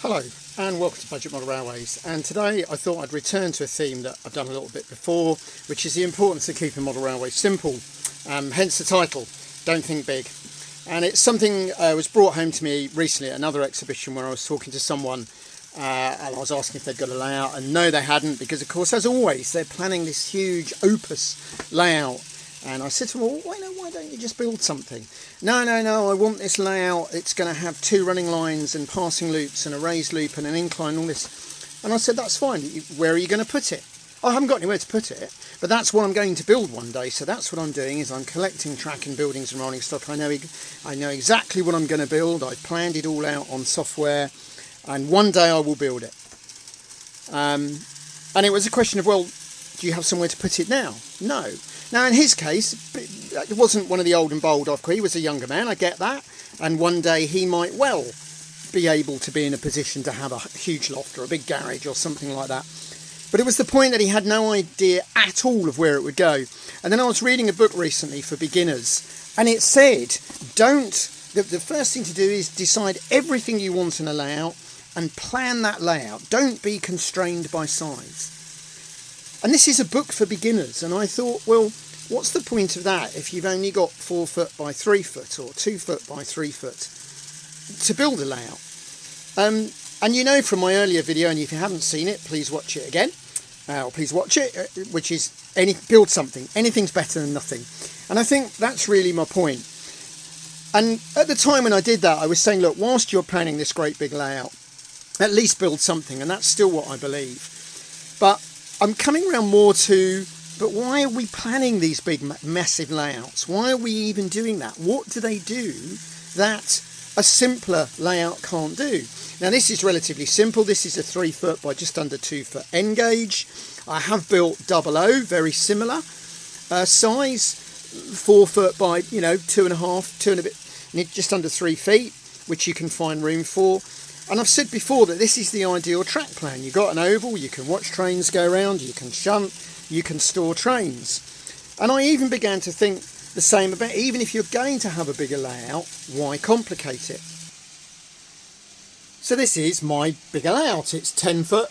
Hello and welcome to Budget Model Railways, and today I thought I'd return to a theme that I've done a little bit before, which is the importance of keeping model railways simple, hence the title, Don't Think Big. And it's something was brought home to me recently at another exhibition where I was talking to someone and I was asking if they'd got a layout, and no they hadn't, because of course as always they're planning this huge opus layout. And I said to them, well, why don't you just build something? No, I want this layout. It's going to have two running lines and passing loops and a raised loop and an incline and all this. And I said, that's fine. Where are you going to put it? I haven't got anywhere to put it, but that's what I'm going to build one day. So that's what I'm doing, is I'm collecting track and buildings and rolling stock. I know exactly what I'm going to build. I've planned it all out on software, and one day I will build it. And it was a question of, well, do you have somewhere to put it now? No. Now, in his case, it wasn't one of the old and bold of. He was a younger man, I get that. And one day he might well be able to be in a position to have a huge loft or a big garage or something like that. But it was the point that he had no idea at all of where it would go. And then I was reading a book recently for beginners, and it said, the first thing to do is decide everything you want in a layout and plan that layout. Don't be constrained by size. And this is a book for beginners, and I thought, well, what's the point of that if you've only got 4 foot by 3 foot or 2 foot by 3 foot to build a layout? And you know from my earlier video, and if you haven't seen it, please watch it again, or please watch it, which is build something. Anything's better than nothing. And I think that's really my point. And at the time when I did that, I was saying, look, whilst you're planning this great big layout, at least build something, and that's still what I believe. But I'm coming around more to, but why are we planning these big, massive layouts? Why are we even doing that? What do they do that a simpler layout can't do? Now, this is relatively simple. This is a 3 foot by just under 2 foot N gauge. I have built 00, very similar size, 4 foot by, 2.5, 2 and a bit, just under 3 feet, which you can find room for. And I've said before that this is the ideal track plan. You've got an oval, you can watch trains go around, you can shunt, you can store trains. And I even began to think the same about, even if you're going to have a bigger layout, why complicate it? So this is my bigger layout. It's 10 foot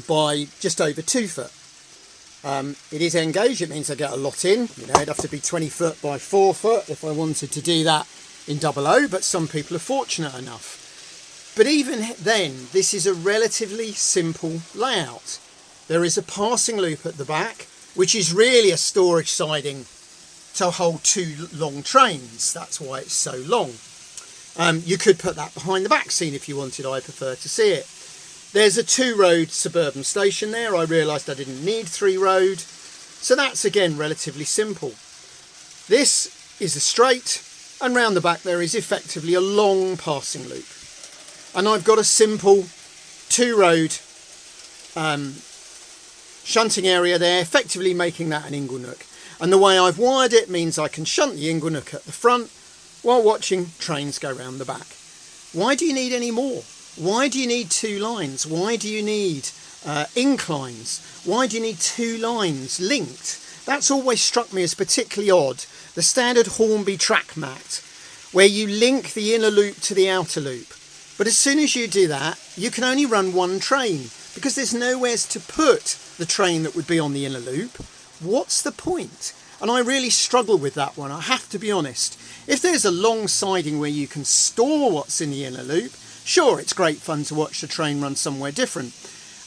by just over 2 foot. It is N gauge, it means I get a lot in. It'd have to be 20 foot by 4 foot if I wanted to do that in 00, but some people are fortunate enough. But even then, this is a relatively simple layout. There is a passing loop at the back, which is really a storage siding to hold 2 long trains. That's why it's so long. You could put that behind the back scene if you wanted. I prefer to see it. There's a 2-road suburban station there. I realised I didn't need 3-road. So that's, again, relatively simple. This is a straight, and round the back there is effectively a long passing loop. And I've got a simple 2-road shunting area there, effectively making that an inglenook. And the way I've wired it means I can shunt the inglenook at the front while watching trains go round the back. Why do you need any more? Why do you need 2 lines? Why do you need inclines? Why do you need 2 lines linked? That's always struck me as particularly odd. The standard Hornby track mat, where you link the inner loop to the outer loop. But as soon as you do that, you can only run 1 train, because there's nowhere to put the train that would be on the inner loop. What's the point? And I really struggle with that one, I have to be honest. If there's a long siding where you can store what's in the inner loop, sure, it's great fun to watch the train run somewhere different.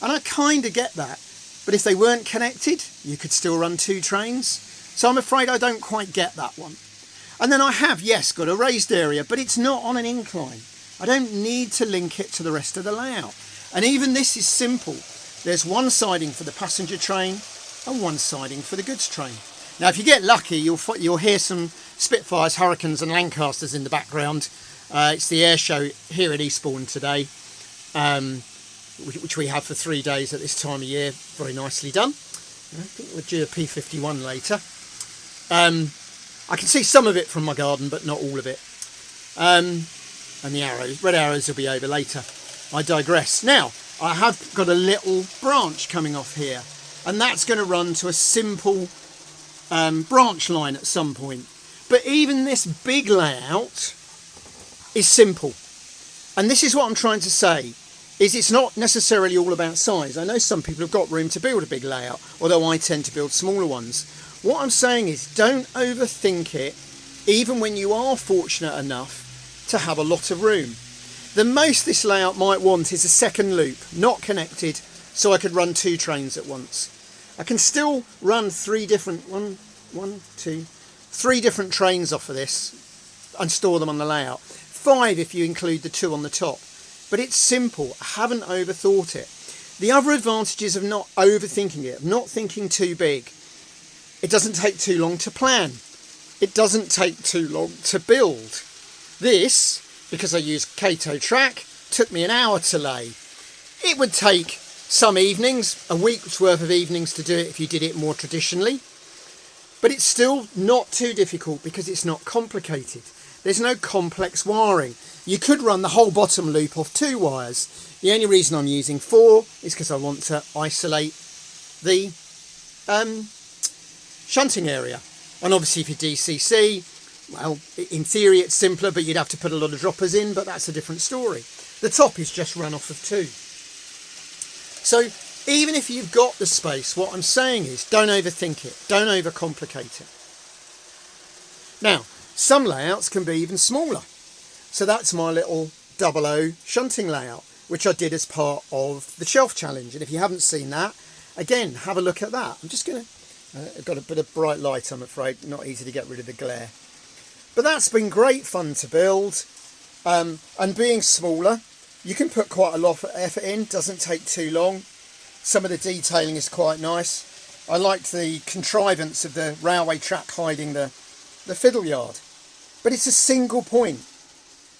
And I kind of get that. But if they weren't connected, you could still run 2 trains. So I'm afraid I don't quite get that one. And then I have, yes, got a raised area, but it's not on an incline. I don't need to link it to the rest of the layout. And even this is simple. There's 1 siding for the passenger train and 1 siding for the goods train. Now, if you get lucky, you'll hear some Spitfires, Hurricanes and Lancasters in the background. It's the air show here at Eastbourne today, which we have for 3 days at this time of year. Very nicely done. I think we'll do a P51 later. I can see some of it from my garden, but not all of it. And the arrows, red arrows, will be over later. I digress. Now, I have got a little branch coming off here, and that's going to run to a simple branch line at some point. But even this big layout is simple. And this is what I'm trying to say, is it's not necessarily all about size. I know some people have got room to build a big layout, although I tend to build smaller ones. What I'm saying is don't overthink it, even when you are fortunate enough to have a lot of room. The most this layout might want is a second loop, not connected, so I could run 2 trains at once. I can still run 3 different, 3 different trains off of this and store them on the layout. 5 if you include the 2 on the top. But it's simple. I haven't overthought it. The other advantages of not overthinking it, of not thinking too big, it doesn't take too long to plan. It doesn't take too long to build. This, because I use Kato track, took me an hour to lay. It would take some evenings, a week's worth of evenings to do it if you did it more traditionally. But it's still not too difficult because it's not complicated. There's no complex wiring. You could run the whole bottom loop off 2 wires. The only reason I'm using 4 is because I want to isolate the shunting area. And obviously if you DCC, well, in theory it's simpler, but you'd have to put a lot of droppers in, but that's a different story. The top is just run off of 2. So even if you've got the space, what I'm saying is don't overthink it, don't overcomplicate it. Now, some layouts can be even smaller. So that's my little 00 shunting layout, which I did as part of the shelf challenge. And if you haven't seen that, again, have a look at that. I'm just going to, I've got a bit of bright light, I'm afraid, not easy to get rid of the glare. But that's been great fun to build. And being smaller, you can put quite a lot of effort in, doesn't take too long. Some of the detailing is quite nice. I liked the contrivance of the railway track hiding the fiddle yard. But it's a single point.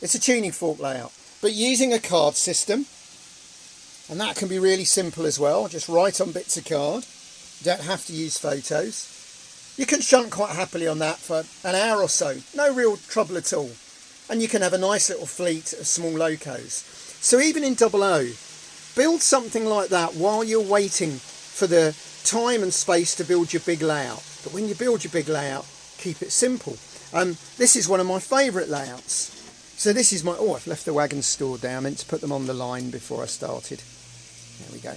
It's a tuning fork layout. But using a card system, and that can be really simple as well. Just write on bits of card. You don't have to use photos. You can shunt quite happily on that for an hour or so. No real trouble at all. And you can have a nice little fleet of small locos. So even in 00, build something like that while you're waiting for the time and space to build your big layout. But when you build your big layout, keep it simple. This is one of my favourite layouts. So this is my, oh, I've left the wagons stored there. I meant to put them on the line before I started. There we go.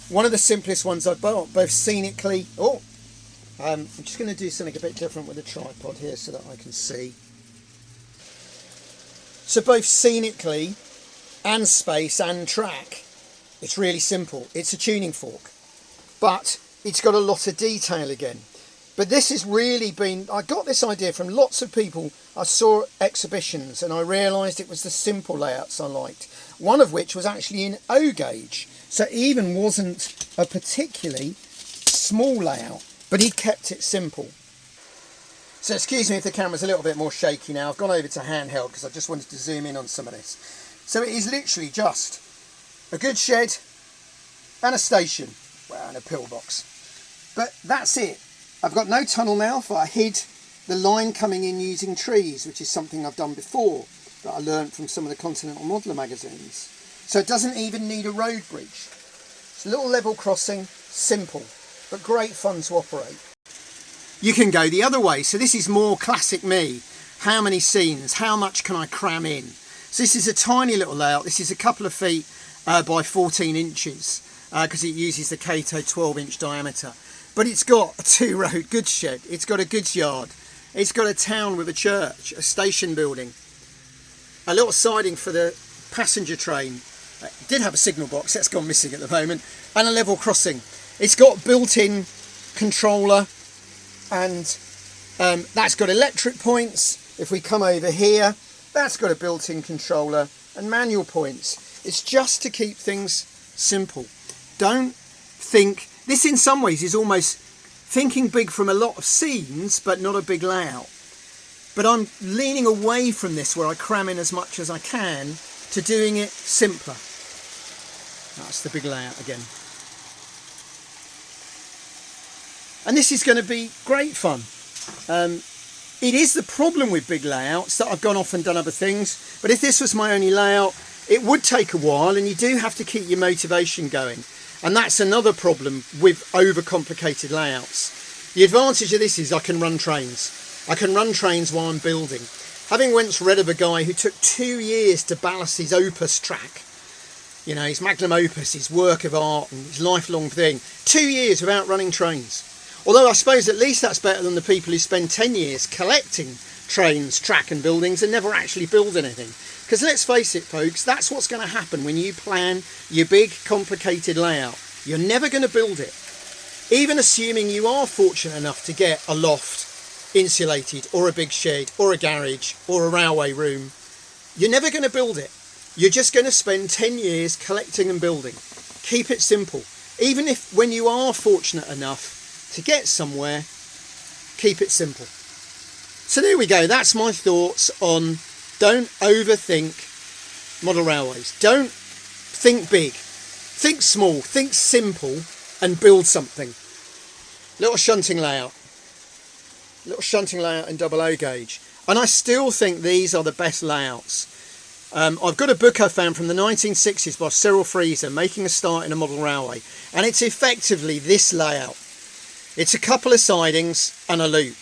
One of the simplest ones I've built, both scenically. Oh, I'm just going to do something a bit different with the tripod here so that I can see. So both scenically and space and track, it's really simple. It's a tuning fork, but it's got a lot of detail again. But this has really been, I got this idea from lots of people. I saw exhibitions and I realised it was the simple layouts I liked. One of which was actually in O gauge. So it even wasn't a particularly small layout, but he kept it simple. So excuse me if the camera's a little bit more shaky now. I've gone over to handheld because I just wanted to zoom in on some of this. So it is literally just a good shed and a station, well, and a pillbox. But that's it. I've got no tunnel mouth. I hid the line coming in using trees, which is something I've done before that I learned from some of the Continental Modeller magazines. So it doesn't even need a road bridge. It's a little level crossing, simple, but great fun to operate. You can go the other way. So this is more classic me. How many scenes? How much can I cram in? So this is a tiny little layout. This is a couple of feet by 14 inches because it uses the Kato 12-inch diameter. But it's got a 2-road goods shed, it's got a goods yard, it's got a town with a church, a station building, a little siding for the passenger train, it did have a signal box, that's gone missing at the moment, and a level crossing. It's got built-in controller and that's got electric points. If we come over here, that's got a built-in controller and manual points. It's just to keep things simple. Don't think. This in some ways is almost thinking big from a lot of scenes, but not a big layout. But I'm leaning away from this where I cram in as much as I can to doing it simpler. That's the big layout again. And this is going to be great fun. It is the problem with big layouts that I've gone off and done other things. But if this was my only layout, it would take a while and you do have to keep your motivation going. And that's another problem with overcomplicated layouts. The advantage of this is I can run trains. I can run trains while I'm building. Having once read of a guy who took 2 years to ballast his opus track, you know, his magnum opus, his work of art and his lifelong thing, 2 years without running trains. Although I suppose at least that's better than the people who spend 10 years collecting trains, track and buildings and never actually build anything. Because let's face it, folks, that's what's going to happen when you plan your big, complicated layout. You're never going to build it. Even assuming you are fortunate enough to get a loft insulated or a big shed or a garage or a railway room, you're never going to build it. You're just going to spend 10 years collecting and building. Keep it simple. Even if when you are fortunate enough to get somewhere, keep it simple. So there we go. That's my thoughts on don't overthink model railways. Don't think big. Think small. Think simple and build something. Little shunting layout. Little shunting layout in double O gauge. And I still think these are the best layouts. I've got a book I found from the 1960s by Cyril Freezer, Making a Start in a Model Railway. And it's effectively this layout. It's a couple of sidings and a loop.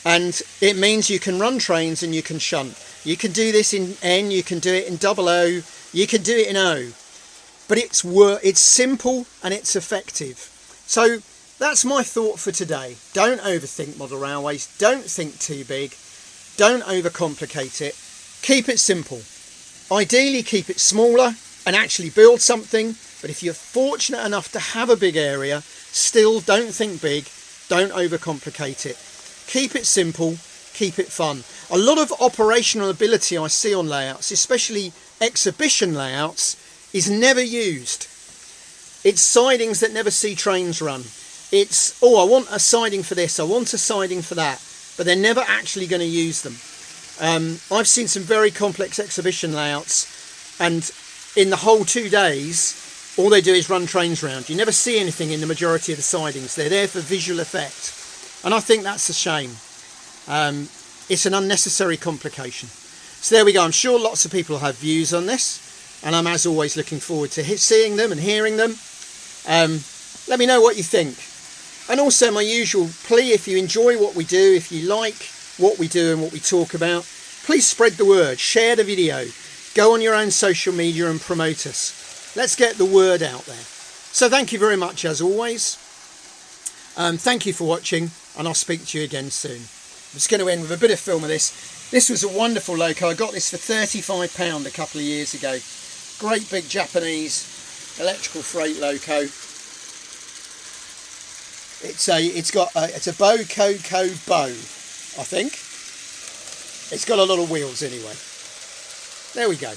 And it means you can run trains and you can shunt. You can do this in N, you can do it in double O, you can do it in O. But it's simple and it's effective. So that's my thought for today. Don't overthink model railways. Don't think too big. Don't overcomplicate it. Keep it simple. Ideally keep it smaller and actually build something. But if you're fortunate enough to have a big area, still don't think big. Don't overcomplicate it. Keep it simple. Keep it fun. A lot of operational ability I see on layouts, especially exhibition layouts, is never used. It's sidings that never see trains run. It's, oh, I want a siding for this, I want a siding for that, but they're never actually going to use them. I've seen some very complex exhibition layouts, and in the whole 2 days, all they do is run trains round. You never see anything in the majority of the sidings. They're there for visual effect. And I think that's a shame. It's an unnecessary complication. So there we go. I'm sure lots of people have views on this, and I'm as always looking forward to seeing them and hearing them. Let me know what you think. And also my usual plea, if you enjoy what we do, if you like what we do and what we talk about, please spread the word, share the video, go on your own social media and promote us. Let's get the word out there. So thank you very much as always. Thank you for watching, and I'll speak to you again soon. I'm just going to end with a bit of film of this. This was a wonderful loco. I got this for £35 a couple of years ago. Great big Japanese electrical freight loco. It's a Bococo bow, I think. It's got a lot of wheels anyway. There we go.